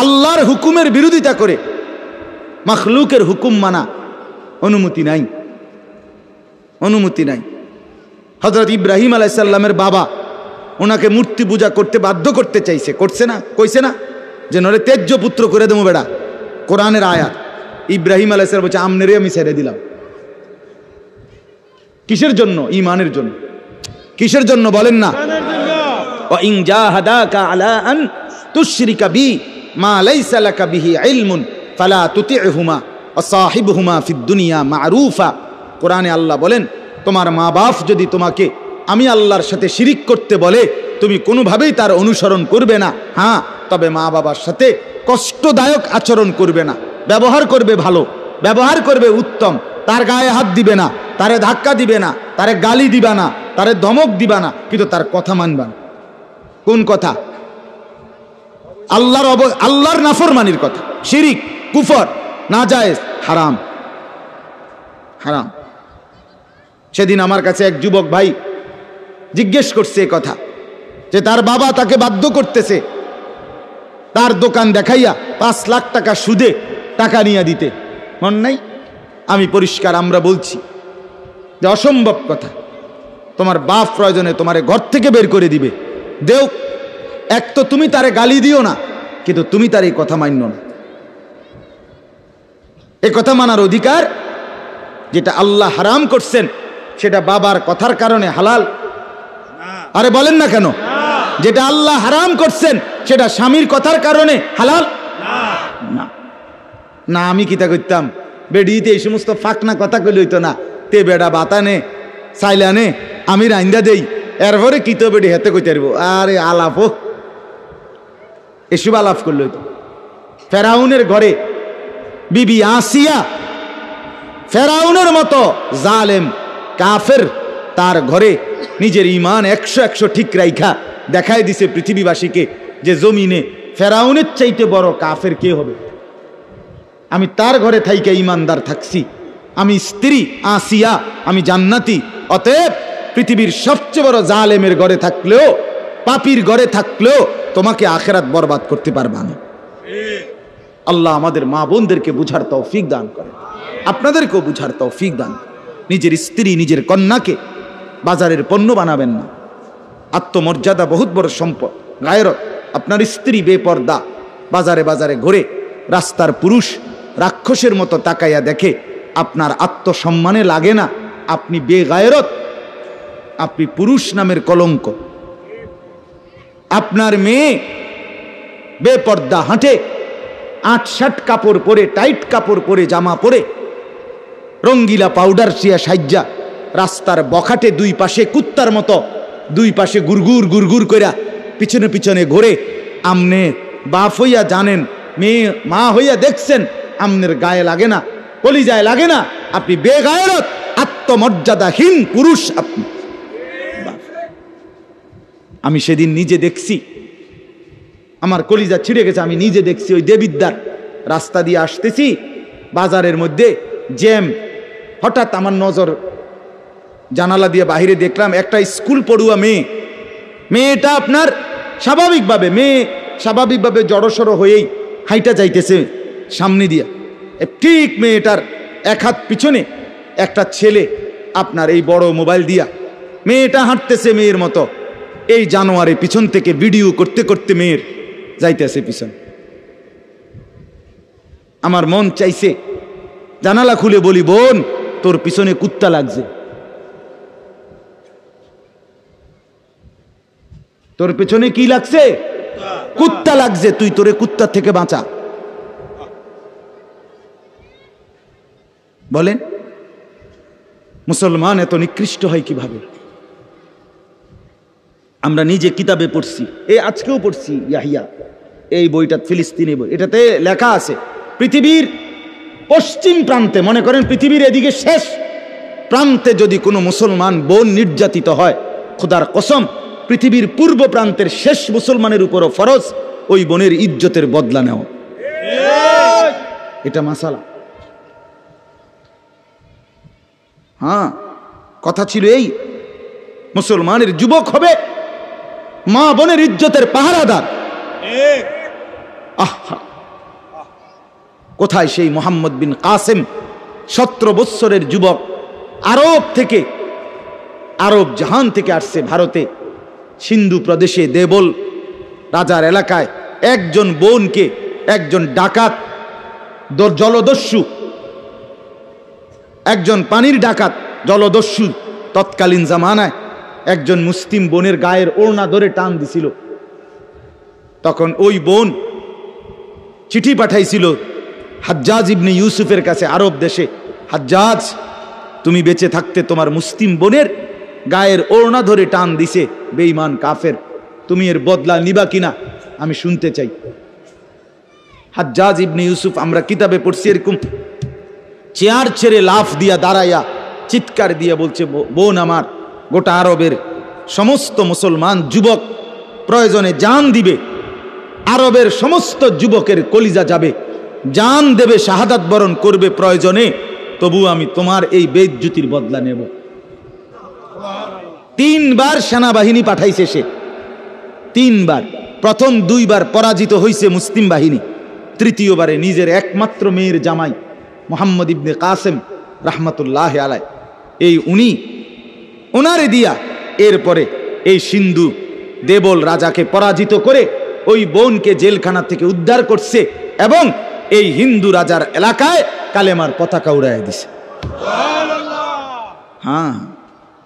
আল্লাহর হুকুমের বিরোধিতা করে মাখলুকের হুকুম মানা অনুমতি নাই, অনুমতি নাই। হযরত ইব্রাহিম আলাইহিস সালামের বাবা ওনাকে মূর্তি পূজা করতে বাধ্য করতে চাইছে, করছে না? কইছে না যে নরে তেজ্য পুত্র করে দেবো বেড়া? কোরআনের আয়াত। ইব্রাহিম আলাইহিস সালাম বলছে আমনেরে আমি ছেড়ে দিলাম। কিসের জন্য? ঈমানের জন্য। কিসের জন্য বলেন না? ওয়া ইন জাহাদাকা আলা আন তুশরিকা বি মা লাইসা লাকা বিহি ইলমুন ফালা তুতি'হুমা ওয়া সাহিবহুমা ফিদ দুনিয়া মা'রুফা। কোরআনে আল্লাহ বলেন, তোমার মা বাপ যদি তোমাকে আমি আল্লাহর সাথে শিরিক করতে বলে, তুমি কোনোভাবেই তার অনুসরণ করবে না। হ্যাঁ, তবে মা বাবার সাথে কষ্টদায়ক আচরণ করবে না, ব্যবহার করবে ভালো, ব্যবহার করবে উত্তম, তার গায়ে হাত দিবে না, তারে ধাক্কা দিবে না, তারে গালি দিবা না, তারে ধমক দিবা না, কিন্তু তার কথা মানবা না। কোন কথা? আল্লাহর নাফরমানির কথা, শিরিক, কুফর, নাজায়েজ, হারাম, হারাম। সেদিন আমার কাছে এক যুবক ভাই জিজ্ঞেস করছে এ কথা, যে তার বাবা তাকে বাধ্য করতেছে তার দোকান দেখাইয়া 5 লাখ টাকা সুদে টাকা নিয়ে দিতে। মন নাই? আমি পরিষ্কার আমরা বলছি যে অসম্ভব কথা। তোমার বাপ প্রয়োজনে তোমারে ঘর থেকে বের করে দিবে, দেও। এক তো তুমি তারে গালি দিও না, কিন্তু তুমি তার এই কথা মান্য না। এই কথা মানার অধিকার, যেটা আল্লাহ হারাম করছেন সেটা বাবার কথার কারণে হালাল? আরে বলেন না কেন? যেটা আল্লাহ হারাম করছেন সেটা স্বামীর কথার কারণে হালাল না। না, আমি কিতা করতাম, বেডিতে এই সমস্ত ফাঁকনা কথা কইলে হইতো না। তে বেড়া বাতানে চাইলানে আমি রাইন্দা দেই, এরপরে কিতো বেডি হেতে কইতে পারবো। আরে আলাপ, এসব আলাপ করলে হইতো। ফেরাউনের ঘরে বিবি আসিয়া, ফেরাউনের মতো জালেম কাফের, তার ঘরে নিজের ঈমান 100 ঠিক রাইখা দেখাই দিছে পৃথিবীবাসীকে যে জমিনে ফেরাউনের চাইতে বড় কাফের কে হবে। আমি তার ঘরে থাইকে ঈমানদার থাকছি, আমি স্ত্রী আসিয়া, আমি জান্নাতি। অতএব পৃথিবীর সবচেয়ে বড় জালেমের ঘরে থাকলেও, পাপীর ঘরে থাকলেও তোমাকে আখিরাত বরবাদ করতে পারবা না। আল্লাহ আমাদের মা বোনদেরকে বুঝার তৌফিক দান করে, আপনাদেরকেও বুঝার তৌফিক দান। নিজের স্ত্রী, নিজের কন্যাকে বাজারের পণ্য বানাবেন না। আত্মমর্যাদা বহুত বড় সম্পদ, গায়রত। আপনার স্ত্রী বেপর্দা বাজারে বাজারে ঘুরে, রাস্তার পুরুষ রাক্ষসের মতো তাকাইয়া দেখে, আপনার আত্মসম্মানে লাগে না, আপনি বেগায়রত, আপনি পুরুষ নামের কলঙ্ক। আপনার মেয়ে বেপর্দা হাঁটে, 8-7 কাপড় পরে, টাইট কাপড় পরে, জামা পরে, রঙ্গিলা পাউডার সিয়া সাজ্জা রাস্তার বখাটে দুই পাশে কুত্তার মতো দুই পাশে গুরগুর গুরগুর কইরা পিছনে পিছনে ঘোরে। আমনে বাপ হইয়া জানেন, মেয়ে মা হইয়া দেখছেন, আমনের গায়ে লাগে না, কলিজায় লাগে না। আপনি বেগায়রত, আত্মমর্যাদাহীন পুরুষ আপনি। আমি সেদিন নিজে দেখছি, আমার কলিজা ছিঁড়ে গেছে। আমি নিজে দেখছি, ওই দেবিদ্দার রাস্তা দিয়ে আসতেছি, বাজারের মধ্যে জ্যাম। হঠাৎ আমার নজর জানালা দিয়ে বাহিরে দেখলাম একটা স্কুল পড়ুয়া মেয়ে। মেয়েটা আপনার স্বাভাবিকভাবে জড়সড় হয়েই হাইটা যাইতেছে সামনে দিয়া। ঠিক মেয়েটার এক হাত পিছনে একটা ছেলে আপনার এই বড় মোবাইল দিয়া, মেয়েটা হাঁটতেছে মেয়ের মতো, এই জানোয়ারে পিছন থেকে ভিডিও করতে করতে মেয়ের যাইতেছে পিছন। আমার মন চাইছে জানালা খুলে বলি, বোন তোর পিছনে কুত্তা লাগছে, তোর পেছনে কি লাগছে? কুত্তা লাগছে, তুই তোরে কুত্তা থেকে বাঁচা। বলেন মুসলমান এত নিকৃষ্ট হয় কিভাবে? আমরা নিজে কিতাবে পড়ছি, আজকেও পড়ছি ইয়াহিয়া, এই বইটা ফিলিস্তিনি বই, এটাতে লেখা আছে পৃথিবীর পশ্চিম প্রান্তে, মনে করেন পৃথিবীর এদিকে শেষ প্রান্তে যদি কোনো মুসলমান বোন নির্যাতিত হয়, খোদার কসম পৃথিবীর পূর্ব প্রান্তের শেষ মুসলমানের উপরও ফরজ ওই বোনের ইজ্জতের বদলা নেওয়া। এটা মাসালা। হ্যাঁ, কথা ছিল এই, মুসলমানের যুবক হবে মা বোনের ইজ্জতের পাহারাদার। আহা, কোথায় সেই মোহাম্মদ বিন কাসেম, 17 বৎসরের যুবক, আরব থেকে, আরব জাহান থেকে আসছে ভারতে, সিন্ধু প্রদেশে দেবল রাজার এলাকায় একজন বোনকে একজন ডাকাত, জলদস্যু, একজন পানির ডাকাত জলদস্যু তৎকালীন জামানায় একজন মুসলিম বোনের গায়ের ওড়না ধরে টান দিছিল। তখন ওই বোন চিঠি পাঠাইছিল হাজ্জাজ ইবনে ইউসুফের কাছে আরব দেশে, হাজ্জাজ তুমি বেঁচে থাকতে তোমার মুসলিম বোনের গায়ের ওড়না ধরে টান দিছে বেঈমান কাফের, তুমি এর বদলা নিবা কিনা আমি শুনতে চাই। হাজ্জাজ ইবনে ইউসুফ, আমরা কিতাবে পড়ছি, এরকম চেয়ার ছেড়ে লাফ দিয়া দাঁড়াইয়া চিৎকার দিয়া বলছে, বোন আমার, গোটা আরবের সমস্ত মুসলমান যুবক প্রয়োজনে জান দিবে, আরবের সমস্ত যুবকের কলিজা যাবে, জান দেবে, শাহাদাত বরণ করবে প্রয়োজনে, তবু আমি তোমার এই বেইজ্জতির বদলা নেব। 3 বার সেনাবাহিনী পাঠাইছে সে, 3 বার। প্রথম 2 বার পরাজিত হয়েছে মুসলিম বাহিনী, তৃতীয়বারে নিজের একমাত্র মেয়ের জামাই মোহাম্মদ ইবনে কাসেম রাহমাতুল্লাহ আলাইহি, এই উনি ওনারে দিয়া এরপরে এই সিন্ধু দেবল রাজাকে পরাজিত করে ওই বোনকে জেলখানা থেকে উদ্ধার করছে এবং এই হিন্দু রাজার এলাকায় কালেমার পতাকা উড়াইয়া দিছে। হ্যাঁ,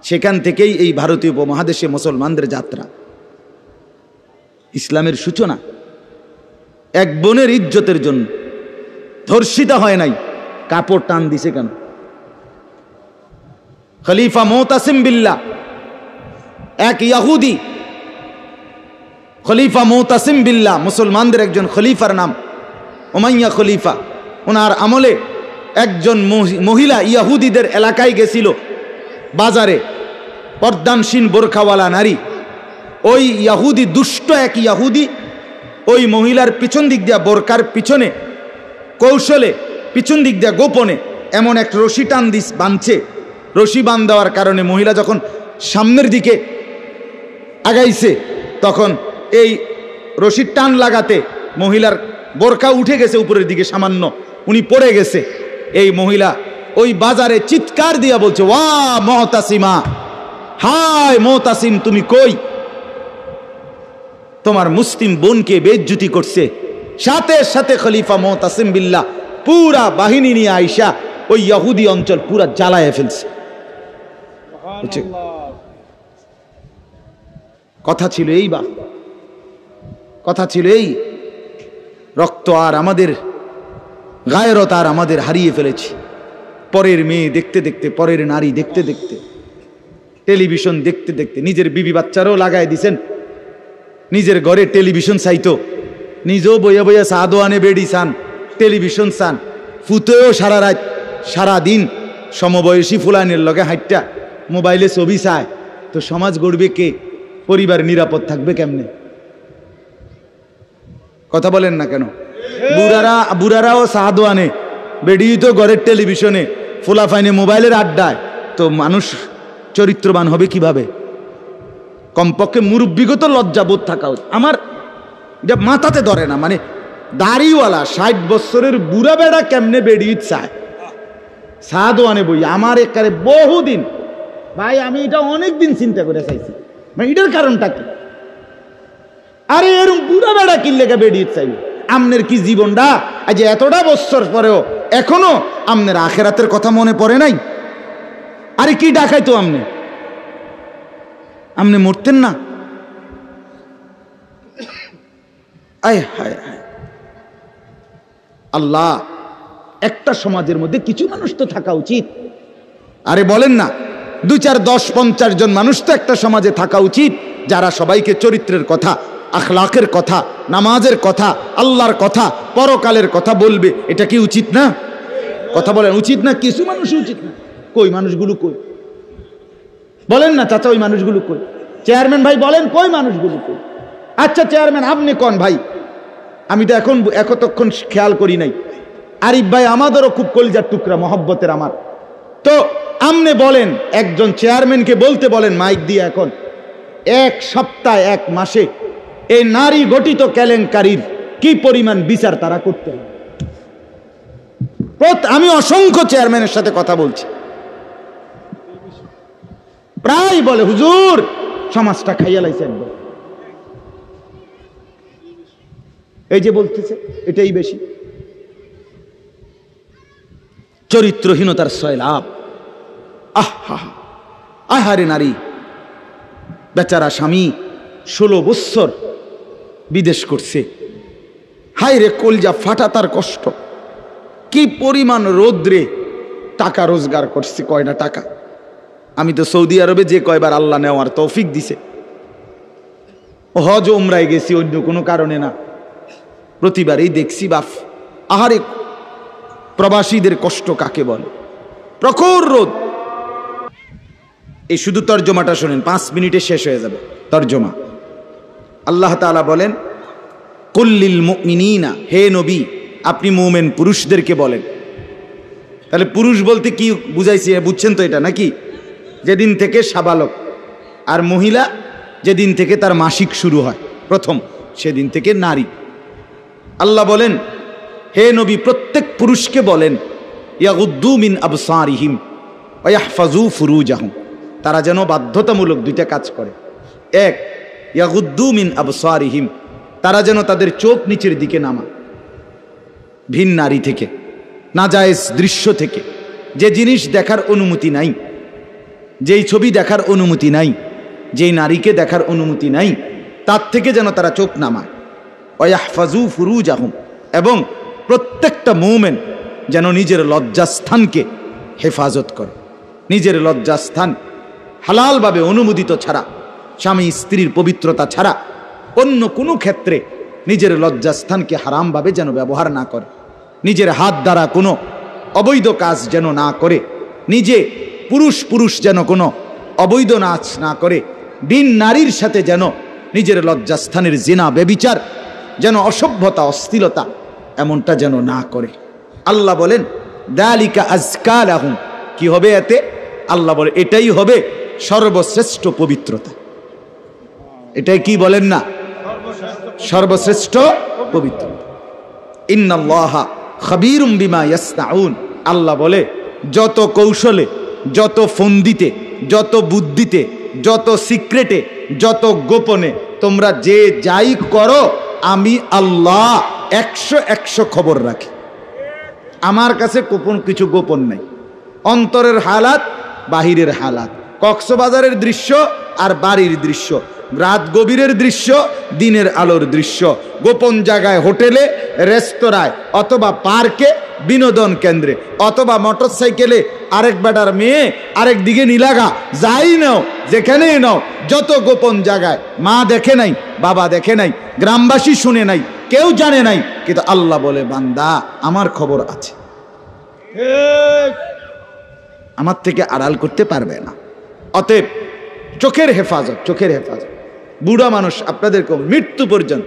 সেখান থেকেই এই ভারতীয় উপমহাদেশে মুসলমানদের যাত্রা, ইসলামের সূচনা। এক বোনের ইজ্জতের জন্য ধর্ষিতা হয় নাই, কাপড় টান দিছে কেন? খলিফা মুতাসিম বিল্লাহ, এক ইহুদি, খলিফা মুতাসিম বিল্লাহ মুসলমানদের একজন খলিফার নাম উমাইয়া খলিফা। ওনার আমলে একজন মহিলা ইহুদিদের এলাকায় গেছিল, বাজারে পর্দানসীন বোরখাওয়ালা নারী। ওই ইহুদি, দুষ্ট এক ইহুদি, ওই মহিলার পিছন দিক দিয়া, বোরকার পিছনে কৌশলে পিছন দিক দিয়া গোপনে এমন এক রশি টান দিস বাঁধছে। রশি বাঁধ দেওয়ার কারণে মহিলা যখন সামনের দিকে আগাইছে, তখন এই রশির টান লাগাতে মহিলার বোরকা উঠে গেছে উপরের দিকে সামান্য, উনি পড়ে গেছে। এই মহিলা ওই বাজারে চিৎকার দিয়া বলছে, ওয়া মুতাসিমা, হায় মুতাসিম তুমি কই? তোমার মুসলিম বোনকে বেইজ্জতি করছে। সাথে সাথে খলিফা মুতাসিম বিল্লাহ পুরা বাহিনী নিয়ে আইসা ওই ইহুদি অঞ্চল পুরা জ্বালায় ফেলছে। কথা ছিল এই, বা কথা ছিল এই, রক্ত আর আমাদের গায়রত আর আমাদের হারিয়ে ফেলেছি। পরের মেয়ে দেখতে দেখতে, পরের নারী দেখতে দেখতে, টেলিভিশন দেখতে দেখতে, নিজের বিবি বাচ্চারও লাগাই দিছেন, নিজের ঘরে টেলিভিশন চাইতো, নিজেও বইয়া বইয়া সাদো আনে বেড়ি চান, টেলিভিশন চান, ফুতেও সারা রাত সারা দিন সমবয়সী ফুলানের লগে হাইটটা মোবাইলে ছবি চায়, তো সমাজ গড়বে কে? পরিবার নিরাপদ থাকবে কেমনে? কথা বলেন না কেন? বুড়ারাও সাদো আনে, বেড়ি তো ঘরের টেলিভিশনে, ফুলা ফাইনে মোবাইলের আড্ডায়, তো মানুষ চরিত্রবান হবে কিভাবে? কমপক্ষে মুরব্বিগত লজ্জাবোধ থাকা উচিত। আমার এটা মাথাতে ধরে না, মানে দাড়িওয়ালা 60 বছরের বুড়া বেড়া কেমনে বেড়ি চায় সাদো আনে বই? আমার একারে বহুদিন ভাই, আমি এটা অনেকদিন চিন্তা করে চাইছি, মানে এটার কারণটা কি? আরে এরকম বুড়া বেড়া কিনলে বেড়িয়ে চাইবে? আমনের কি জীবনটা আজ এতটা বছর পরেও এখনো আমনের আখেরাতের কথা মনে পড়ে নাই? আরে কি ডাকাইতো আমনে? আমনে মরতেন না? আয় হায় হায়, আল্লাহ, একটা সমাজের মধ্যে কিছু মানুষ তো থাকা উচিত। আরে বলেন না, 2, 4, 10, 50 জন মানুষ তো একটা সমাজে থাকা উচিত, যারা সবাইকে চরিত্রের কথা, আখলাকের কথা, নামাজের কথা, আল্লাহর কথা, পরকালের কথা বলবে। এটা কি উচিত না? কথা বলেন, উচিত না? কিছু মানুষ উচিত না? কই মানুষগুলো কই? বলেন না চাচা, ওই মানুষগুলো কই? চেয়ারম্যান ভাই বলেন, কই মানুষগুলো কই? আচ্ছা চেয়ারম্যান আপনি কোন ভাই, আমি তো এতক্ষণ খেয়াল করি নাই। আরিফ ভাই আমাদেরও খুব কলিজার টুকরা, মহব্বতের আমার। তো আপনি বলেন, একজন চেয়ারম্যানকে বলতে বলেন মাইক দিয়ে, এখন এক সপ্তাহ এক মাসে এই নারী গঠিত কেলেঙ্কারির কি পরিমাণ বিচার তারা করতে হবে? আমি অসংখ্য চেয়ারম্যানের সাথে কথা বলছি, প্রায় বলে হুজুর সমাজটা খাইয়া লাইছে একদম। এই যে বলতেছে এটাই বেশি। চরিত্রহীনতার সয়লাভ। আহা আহারে নারী, বেচারা স্বামী 16 বৎসর বিদেশ করছে, হায় রে কলজা ফাটা তার কষ্ট। কি পরিমাণ রোদ্রে টাকা রোজগার করছে, কয়টা টাকা। আমি তো সৌদি আরবে যে কয়বার আল্লাহ নেওয়ার তৌফিক দিছে, হজ উমরায় গেছি অন্য কোনো কারণে না, প্রতিবারেই দেখছি বাফ আহারে প্রবাসীদের কষ্ট কাকে বলে। প্রখর রোদ। এই শুধু তর্জমাটা শোনেন, 5 মিনিটে শেষ হয়ে যাবে তর্জমা। আল্লাহ তাআলা বলেন কুল্লিল মুমিনিনা, হে নবী আপনি মুমিন পুরুষদেরকে বলেন। তাহলে পুরুষ বলতে কি বুঝাইছি বুঝছেন তো এটা নাকি? যেদিন থেকে সাবালক, আর মহিলা যেদিন থেকে তার মাসিক শুরু হয় প্রথম, সেদিন থেকে নারী। আল্লাহ বলেন হে নবী প্রত্যেক পুরুষকে বলেন ইয়াগুদ্দু মিন আবসারিহিম ওয়া ইয়াহফাজু ফুরুজাহুম, তারা যেন বাধ্যতামূলক 2টা কাজ করে। এক, ইয়াগুদ্দু মিন আবসারিহিম, তারা যেন তাদের চোখ নিচের দিকে নামায় ভিন নারী থেকে, নাজায়েজ দৃশ্য থেকে, যে জিনিস দেখার অনুমতি নাই, যেই ছবি দেখার অনুমতি নাই, যেই নারীকে দেখার অনুমতি নাই, তার থেকে যেন তারা চোখ নামায়। ওয়া ইয়াহফাজু ফুরুজাহুম, এবং প্রত্যেকটা মুমিন যেন নিজের লজ্জাস্থানকে হেফাজত করে। নিজের লজ্জাস্থান হালালভাবে অনুমোদিত ছাড়া, স্বামী স্ত্রীর পবিত্রতা ছাড়া অন্য কোনো ক্ষেত্রে নিজের লজ্জাস্থানকে হারামভাবে যেন ব্যবহার না করে। নিজের হাত দ্বারা কোনো অবৈধ কাজ যেন না করে, নিজে পুরুষ যেন কোনো অবৈধ নাচ না করে, বিন নারীর সাথে যেন নিজের লজ্জাস্থানের জিনা বেবিচার, যেন অসভ্যতা অশ্লীলতা এমনটা যেন না করে। আল্লাহ বলেন যালিকা আজকা লাহুম, কি হবে এতে? আল্লাহ বলে এটাই হবে সর্বশ্রেষ্ঠ পবিত্রতা। এটাই কি বলেন না? সর্বশ্রেষ্ঠ পবিত্রতা। ইন্নাল্লাহা খাবীরুম বিমা ইয়াসনাউন, আল্লাহ বলে যত কৌশলে, যত ফন্দিতে, যত বুদ্ধিতে, যত সিক্রেটে, যত গোপনে তোমরা যে যাই করো, আমি আল্লাহ 100 খবর রাখি। আমার কাছে কিছু গোপন নাই। অন্তরের হালাত, বাহিরের হালাত, কক্সবাজারের দৃশ্য আর বাড়ির দৃশ্য, রাত গভীরের দৃশ্য, দিনের আলোর দৃশ্য, গোপন জায়গায়, হোটেলে, রেস্তোরাঁয়, অথবা পার্কে, বিনোদন কেন্দ্রে, অথবা মোটরসাইকেলে আরেক বেটার মেয়ে আরেক দিকে নিলাগা, যাই নাও, যেখানেই নাও, যত গোপন জায়গায়, মা দেখে নাই, বাবা দেখে নাই, গ্রামবাসী শুনে নাই, কেউ জানে নাই, কিন্তু আল্লাহ বলে বান্দা আমার খবর আছে, আমার থেকে আড়াল করতে পারবে না। অতএব চোখের হেফাজত, চোখের হেফাজত। বুড়া মানুষ আপনাদেরকে মৃত্যু পর্যন্ত,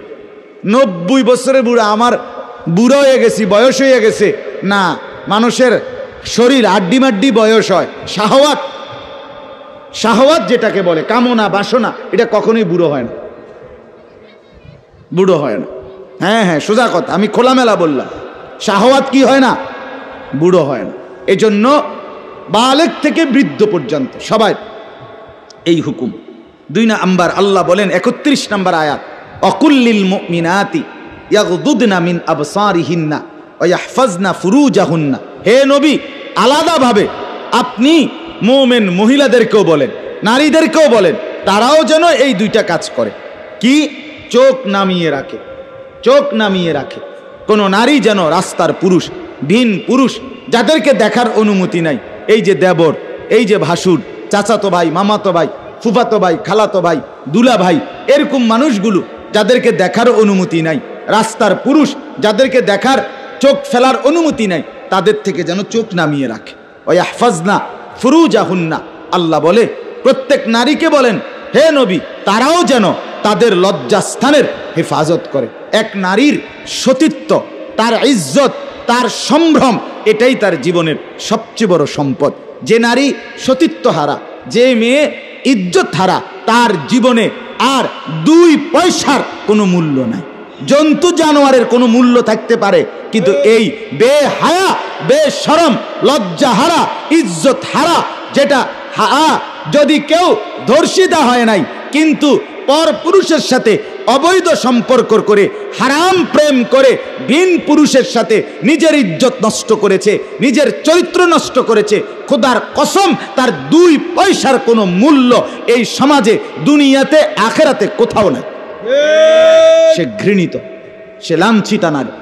90 বছরের বুড়া, আমার বুড়া হয়ে গেছি, বয়স হয়ে গেছে না, মানুষের শরীর আড্ডি মাড্ডি বয়স হয়। শাহওয়াত, শাহওয়াত যেটাকে বলে, কামনা বাসনা, এটা কখনোই বুড়ো হয় না, বুড়ো হয় না। হ্যাঁ সোজা কথা, আমি খোলামেলা বললাম, শাহওয়াত কি হয় না? বুড়ো হয় না। এজন্য বালেগ থেকে বৃদ্ধ পর্যন্ত সবাই এই হুকুম। 2 নাম্বার আল্লাহ বলেন 31 নম্বর আয়াত, অকুল্লিল মুমিনাতি ইয়াগদুদনা মিন আবসারিহিন্না ওয়া ইয়াহফাজনা ফুরুজাহুন্না, হে নবী আলাদাভাবে আপনি মুমিন মহিলাদেরকেও বলেন, নারীদেরকেও বলেন, তারাও যেন এই 2টা কাজ করে। কি? চোখ নামিয়ে রাখে, চোখ নামিয়ে রাখে। কোনো নারী যেন রাস্তার পুরুষ, ভিন পুরুষ, যাদেরকে দেখার অনুমতি নাই, এই যে দেবর, এই যে ভাসুর, চাচাতো ভাই, মামাতো ভাই, ফুফাতো ভাই, খালাতো ভাই, দুলা ভাই, এরকম মানুষগুলো যাদেরকে দেখার অনুমতি নাই, রাস্তার পুরুষ যাদেরকে দেখার, চোখ ফেলার অনুমতি নাই, তাদের থেকে যেন চোখ নামিয়ে রাখে। ওয়া ইয়াহফাজনা ফুরুজাহুন্না, আল্লাহ বলে প্রত্যেক নারীকে বলেন, হে নবী, তারাও যেন তাদের লজ্জাস্থানের হেফাজত করে। এক নারীর সতীত্ব, তার ইজ্জত, তার সম্ভ্রম, এটাই তার জীবনের সবচেয়ে বড় সম্পদ। যে নারী সতীত্ব হারা, যে মেয়ে ইজ্জত হারা, তার জীবনে আর 2 পয়সার কোনো মূল্য নাই। জন্তু জানোয়ারের কোনো মূল্য থাকতে পারে, কিন্তু এই বেহায়া, বেশরম, লজ্জা হারা, ইজ্জত হারা, যেটা যদি কেউ ধর্ষিতা হয় নাই কিন্তু পর পুরুষের সাথে অবৈধ সম্পর্ক করে, হারাম প্রেম করে, ভিন পুরুষের সাথে নিজের ইজ্জত নষ্ট করেছে, নিজের চরিত্র নষ্ট করেছে, খোদার কসম তার 2 পয়সার কোনো মূল্য এই সমাজে, দুনিয়াতে, আখেরাতে কোথাও নাই। সে ঘৃণিত, সে লাঞ্ছিতা নারী,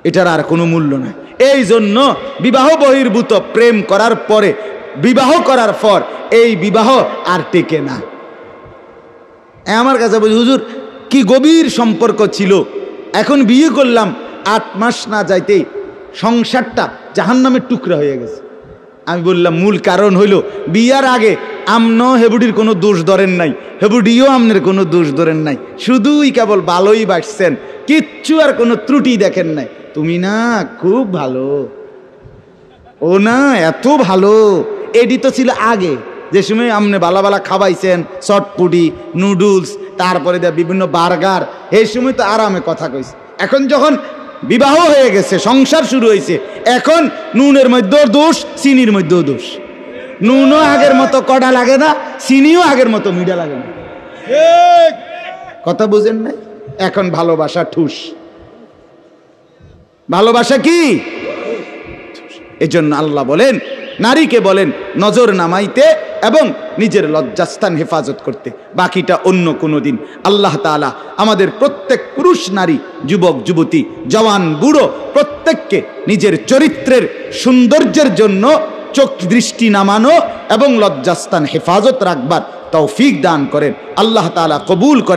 এটার আর কোনো মূল্য নাই। এই জন্য বিবাহ বহির্ভূত প্রেম করার পরে, বিবাহ করার পর এই বিবাহ আর টেকে না। আমার কাছে বলি, হুজুর কি গভীর সম্পর্ক ছিল, এখন বিয়ে করলাম, 8 মাস না যাইতেই সংসারটা জাহান্নামের টুকরা হয়ে গেছে। আমি বললাম মূল কারণ হইল, বিয়ার আগে আমনও হেবুডির কোনো দোষ ধরেন নাই, হেবুডিও আমনের কোনো দোষ ধরেন নাই, শুধুই কেবল ভালোই বাসছেন, কিচ্ছু আর কোনো ত্রুটি দেখেন নাই। তুমি না খুব ভালো, ও না এত ভালো, এটি তো ছিল আগে, যে সময় আপনি বালা বালা খাওয়াইছেন, চটপুটি, নুডলস, তারপরে বিভিন্ন বার্গার, এই সময় তো আরামে কথা কইছে। এখন যখন বিবাহ হয়ে গেছে, সংসার শুরু হয়েছে, এখন নুনের মধ্যেও দোষ, চিনির মধ্যেও দোষ। নুনও আগের মতো কড়া লাগে না, চিনিও আগের মতো মিঠা লাগে না। কথা বুঝেন না? এখন ভালোবাসা ঠুস। ভালোবাসা কি? এজন্য আল্লাহ বলেন, নারীকে বলেন নজর নামাইতে এবং নিজের লজ্জাস্থান হেফাজত করতে, বাকিটা অন্য কোনো দিন। আল্লাহ তাআলা আমাদের প্রত্যেক পুরুষ নারী, যুবক যুবতী, জওয়ান বুড়ো প্রত্যেককে নিজের চরিত্রের সৌন্দর্যের জন্য চোখ দৃষ্টি নামানো এবং লজ্জাস্থান হেফাজত রাখবার তৌফিক দান করেন। আল্লাহ তাআলা কবুল করেন।